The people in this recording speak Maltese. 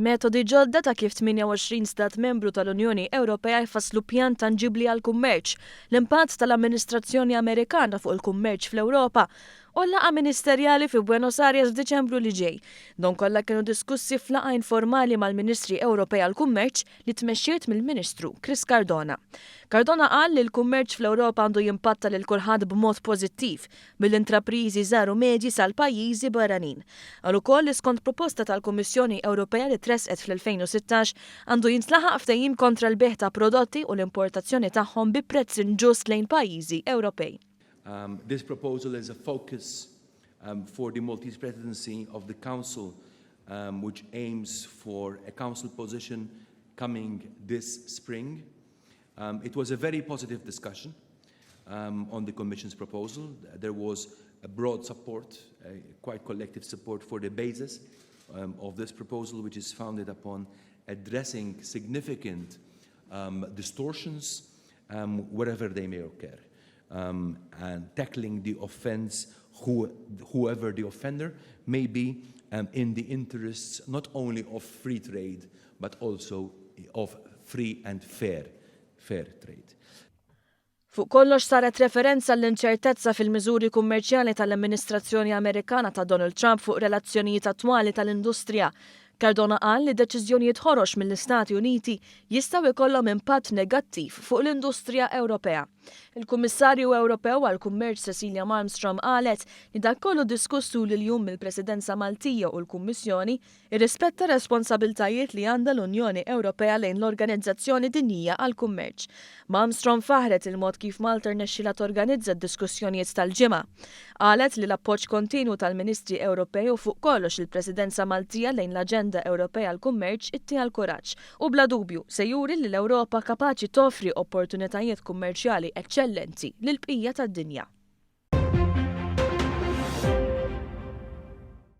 Metodi ġodda ta' kif 28 stat membru tal-Unjoni Ewropea jfasslu pjan tanġibli għal-kummerċ, l-impatt tal-amministrazzjoni Amerikana fuq il-kummerċ fl-Ewropa u l-laqgħa ministerjali fi Buenos Aires f'Diċembru li ġej. Dawn kollha kienu diskussi f'laqgħa informali mal-Ministri Ewropea għall-Kummerċ li tmexxiet mill-Ministru Chris Cardona. Cardona qal li l-kummerċ fl-Ewropa għandu jimpatta lil kulħadd b'mod pożittiv mill-intrapriżi żaru medji sal-pajjiżi barranin. Qal ukoll li skont proposta tal-Kummissjoni Ewropea li tresqet fl-2016 għandu jintlaħaq ftehim kontra l-bejgħ ta' prodotti u l-importazzjoni tagħhom bi prezz inġust lejn pajjiżi Ewropej. This proposal is a focus for the Maltese presidency of the Council, which aims for a Council position coming this spring. It was a very positive discussion on the Commission's proposal. There was a broad support, quite collective support for the basis of this proposal, which is founded upon addressing significant distortions wherever they may occur. And tackling the offence, whoever the offender may be, in the interests not only of free trade, but also of free and fair trade. Fuq kollox saret referenza l-inċertezza fil-miżuri kummerċjali tal-amministrazzjoni Amerikana ta' Donald Trump fuq relazzjonijiet attwali tal-industrija. Cardona qal li deċiżjonijiet ħoroġ mill-Istati Uniti jistgħu jkollhom impatt negattiv fuq l-industrija Ewropea. Il-Kummissarju Ewropew għall-Kummerċ Cecilia Malmstrom qalet li dak kollu diskussu l-jum mill-Presidenza Maltija u l-Kummissjoni irrispetta responsabiltajiet li għandha l-Unjoni Ewropea lejn l-Organizzazzjoni Dinjija għall-Kummerċ. Malmstrom faħret il-mod kif Malta rnexxiela torganizza d-diskussjonijiet tal-ġimgħa. Qalet li l-appoġġ kontinwu tal-Ministri Ewropej u fuq kollox il-Presidenza Maltija lejn l-Aġenda Ewropea għall-Kummerċ ittieħa l-kuraġġ u bla dubju se juri li l-Ewropa kapaċi toffri opportunitajiet kummerċjali eċċellenti lill-bqija tad-dinja.